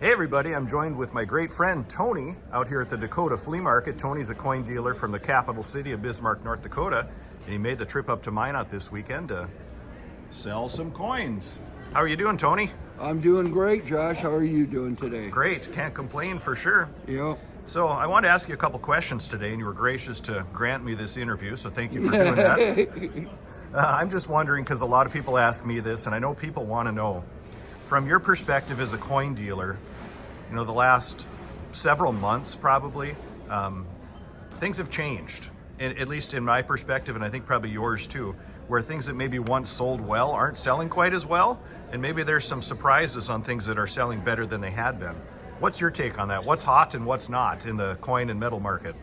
Hey everybody, I'm joined with my great friend Tony out here at the Dakota Flea Market. Tony's a coin dealer from the capital city of Bismarck, North Dakota, and he made the trip up to Minot this weekend to sell some coins. How are you doing, Tony? I'm doing great, Josh. How are you doing today? Great, can't complain for sure. Yep. So I want to ask you a couple questions today, and you were gracious to grant me this interview, so thank you for doing that. I'm just wondering, because a lot of people ask me this, and I know people want to know, from your perspective as a coin dealer, you know, the last several months probably, things have changed, at least in my perspective, and I think probably yours too, where things that maybe once sold well aren't selling quite as well, and maybe there's some surprises on things that are selling better than they had been. What's your take on that? What's hot and what's not in the coin and metal market?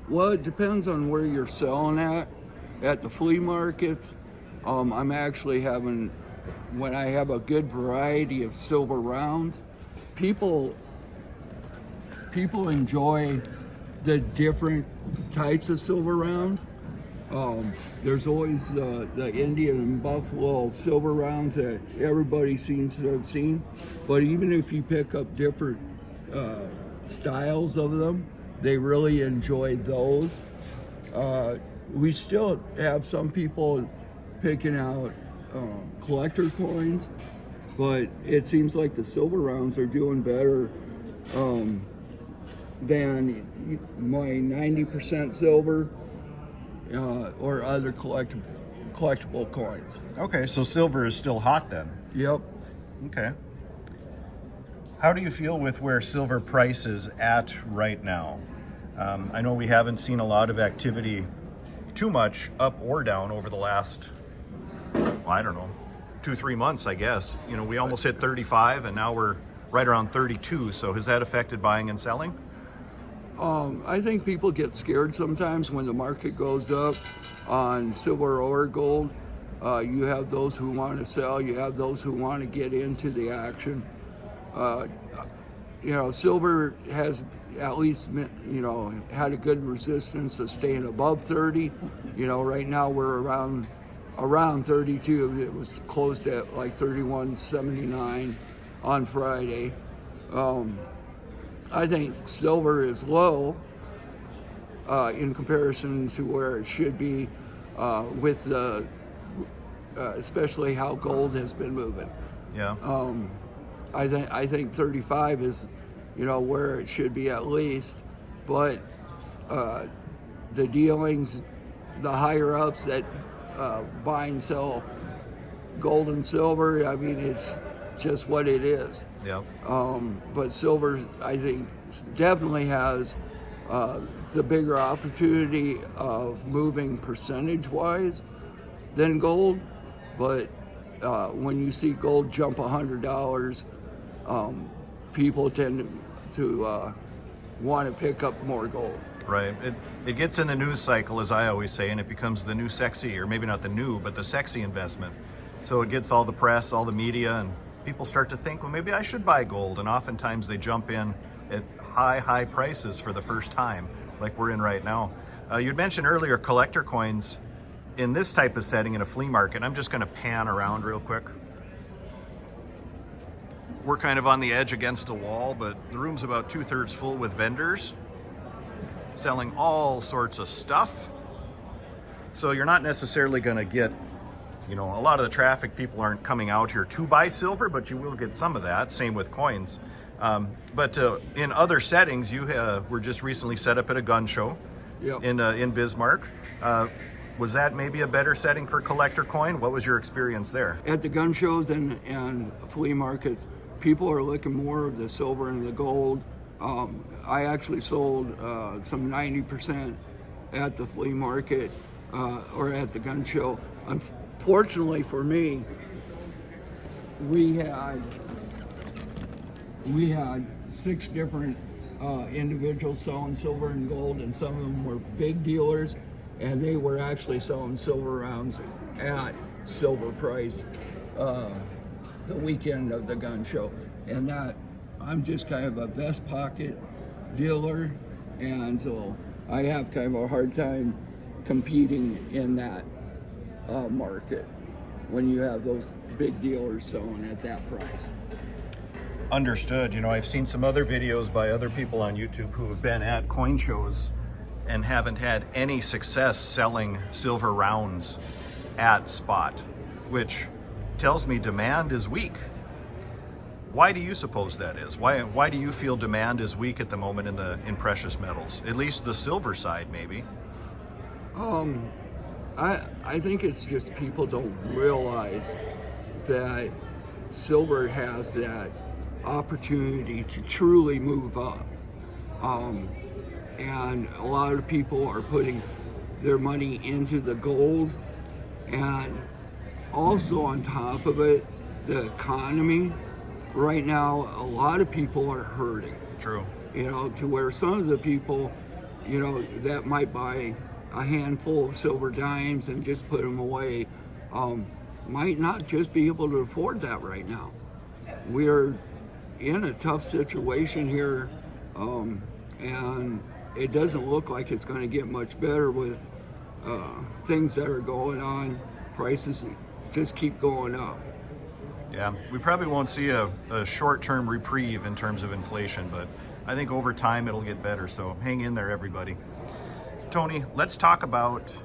Well, it depends on where you're selling at. At the flea markets, I'm actually having, when I have a good variety of silver rounds, people enjoy the different types of silver rounds. There's always the Indian and Buffalo silver rounds that everybody seems to have seen, but even if you pick up different styles of them, they really enjoy those. We still have some people picking out collector coins, but it seems like the silver rounds are doing better than my 90% silver or other collectible coins. Okay, so silver is still hot then. Yep. Okay. How do you feel with where silver price is at right now? I know we haven't seen a lot of activity too much up or down over the last, well, I don't know, 2-3 months, I guess. You know, we almost hit 35 and now we're right around 32. So has that affected buying and selling? I think people get scared sometimes when the market goes up on silver or gold. You have those who want to sell, you have those who want to get into the action. You know, silver has at least, you know, had a good resistance of staying above 30. You know, right now we're around 32. It was closed at like 31.79 on Friday. I think silver is low in comparison to where it should be with the, especially how gold has been moving. Yeah. I think 35 is, you know, where it should be at least, but the dealings, the higher ups that buy and sell gold and silver, I mean, it's just what it is. Yeah. But silver, I think, definitely has the bigger opportunity of moving percentage-wise than gold. But when you see gold jump $100, people tend to want to pick up more gold. Right. It gets in the news cycle, as I always say, and it becomes the new sexy, or maybe not the new, but the sexy investment. So it gets all the press, all the media, and people start to think, well, maybe I should buy gold. And oftentimes they jump in at high prices for the first time, like we're in right now. You'd mentioned earlier collector coins in this type of setting in a flea market. I'm just going to pan around real quick. We're kind of on the edge against a wall, but the room's about 2/3 full with vendors selling all sorts of stuff. So you're not necessarily going to get, you know, a lot of the traffic, people aren't coming out here to buy silver, but you will get some of that. Same with coins. But in other settings, you were just recently set up at a gun show. Yep. In Bismarck. Was that maybe a better setting for collector coin? What was your experience there? At the gun shows and flea markets, people are looking more of the silver and the gold. I actually sold some 90% at the flea market or at the gun show. Unfortunately for me, we had 6 different individuals selling silver and gold, and some of them were big dealers, and they were actually selling silver rounds at silver price the weekend of the gun show. And that, I'm just kind of a vest pocket dealer, and so I have kind of a hard time competing in that market when you have those big dealers selling at that price. Understood. You know, I've seen some other videos by other people on YouTube who have been at coin shows and haven't had any success selling silver rounds at spot, which tells me demand is weak. Why do you suppose that is? Why do you feel demand is weak at the moment in precious metals? At least the silver side, maybe. I think it's just people don't realize that silver has that opportunity to truly move up. And a lot of people are putting their money into the gold, and also on top of it, the economy. Right now, a lot of people are hurting. True. You know, to where some of the people, you know, that might buy a handful of silver dimes and just put them away, might not just be able to afford that right now. We're in a tough situation here, and it doesn't look like it's going to get much better with things that are going on. Prices just keep going up. Yeah, we probably won't see a short-term reprieve in terms of inflation, but I think over time it'll get better, so hang in there, everybody. Tony, let's talk about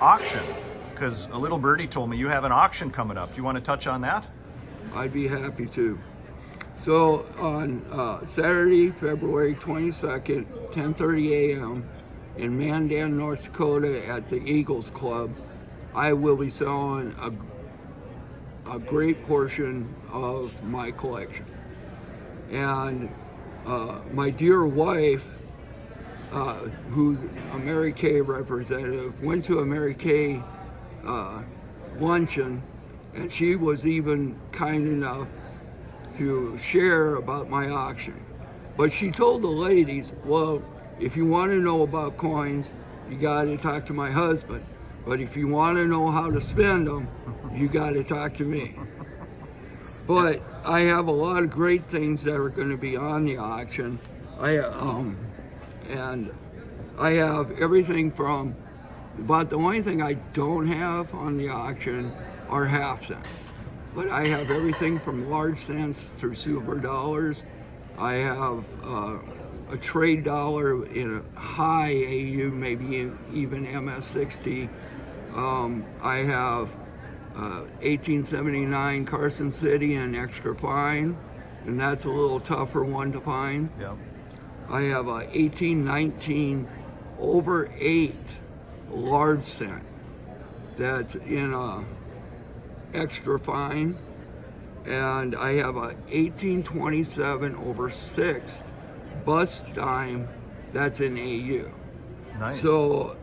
auction, because a little birdie told me you have an auction coming up. Do you want to touch on that? I'd be happy to. So on Saturday, February 22nd, 10:30 a.m. in Mandan, North Dakota at the Eagles Club, I will be selling a great portion of my collection. And my dear wife, who's a Mary Kay representative, went to a Mary Kay luncheon, and she was even kind enough to share about my auction. But she told the ladies, well, if you want to know about coins, you got to talk to my husband. But if you want to know how to spend them, you got to talk to me. But I have a lot of great things that are going to be on the auction. And I have everything from, but the only thing I don't have on the auction are half cents. But I have everything from large cents through silver dollars. I have a trade dollar in a high AU, maybe even MS60. I have 1879 Carson City and extra fine, and that's a little tougher one to find. Yep. I have a 1819 over 8 large cent that's in a extra fine, and I have a 1827 over 6 bust dime that's in AU. Nice. So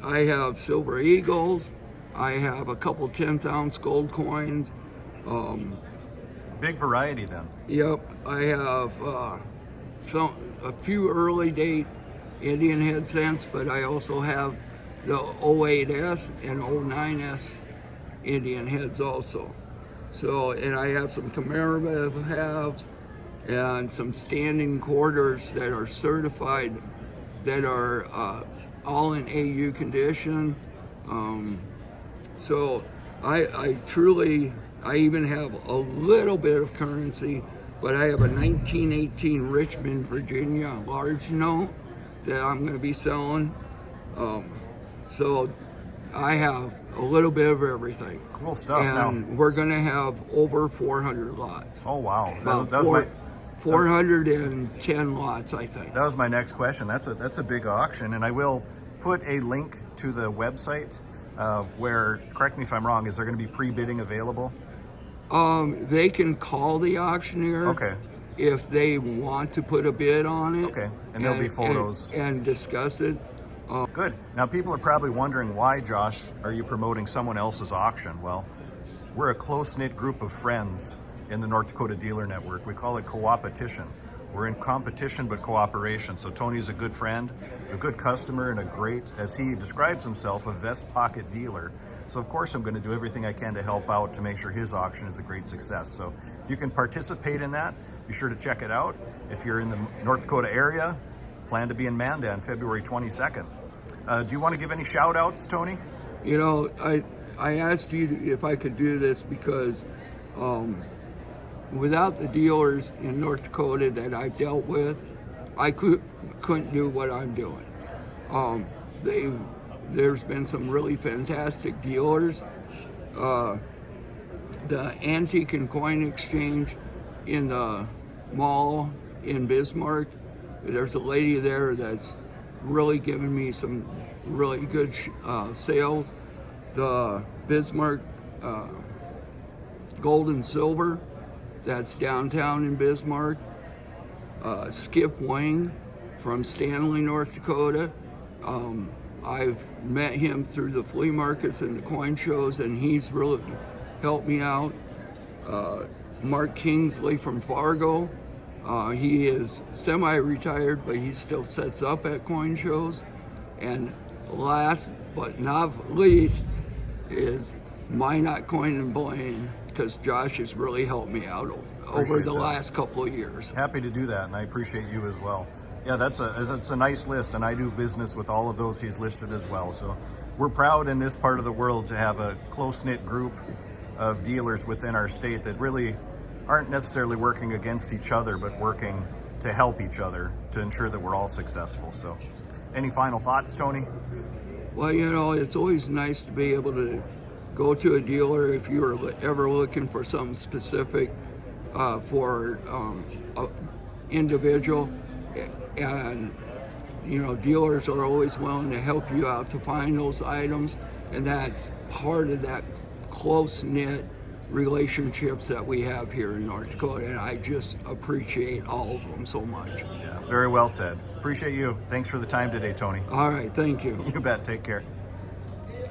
I have silver eagles, I have a couple 10th ounce gold coins. Big variety then. Yep, I have a few early date Indian head cents, but I also have the 08S and 09S Indian heads also. So, and I have some commemorative halves and some standing quarters that are certified, that are all in AU condition. So I even have a little bit of currency, but I have a 1918 Richmond, Virginia large note that I'm going to be selling. So I have a little bit of everything. Cool stuff. And now, we're going to have over 400 lots. oh wow, About that was my 410 lots, I think. that was my next question. That's a big auction, and I will put a link to the website where, correct me if I'm wrong, is there going to be pre-bidding available? They can call the auctioneer. Okay. If they want to put a bid on it. Okay, and there'll be photos. And discuss it. Good. Now people are probably wondering, why, Josh, are you promoting someone else's auction? Well, we're a close-knit group of friends in the North Dakota Dealer Network. We call it co-opetition. We're in competition but cooperation. So Tony's a good friend, a good customer, and a great, as he describes himself, a vest pocket dealer. So of course I'm going to do everything I can to help out to make sure his auction is a great success. So if you can participate in that, be sure to check it out. If you're in the North Dakota area, plan to be in Mandan February 22nd. Do you want to give any shout outs, Tony? You know, I asked you if I could do this because without the dealers in North Dakota that I've dealt with, I couldn't do what I'm doing. There's been some really fantastic dealers. The Antique and Coin Exchange in the mall in Bismarck, there's a lady there that's really giving me some really good sales. The Bismarck Gold and Silver, that's downtown in Bismarck. Skip Wang from Stanley, North Dakota. I've met him through the flea markets and the coin shows, and he's really helped me out. Mark Kingsley from Fargo. He is semi-retired, but he still sets up at coin shows. And last but not least is Minot Coin Bullion, because Josh has really helped me out over the last couple of years. Happy to do that, and I appreciate you as well. Yeah, that's a nice list, and I do business with all of those he's listed as well. So we're proud in this part of the world to have a close-knit group of dealers within our state that really aren't necessarily working against each other, but working to help each other to ensure that we're all successful. So any final thoughts, Tony? Well, you know, it's always nice to be able to go to a dealer if you're ever looking for something specific for an individual. And, you know, dealers are always willing to help you out to find those items. And that's part of that close-knit relationships that we have here in North Dakota. And I just appreciate all of them so much. Yeah, very well said. Appreciate you. Thanks for the time today, Tony. All right, thank you. You bet. Take care.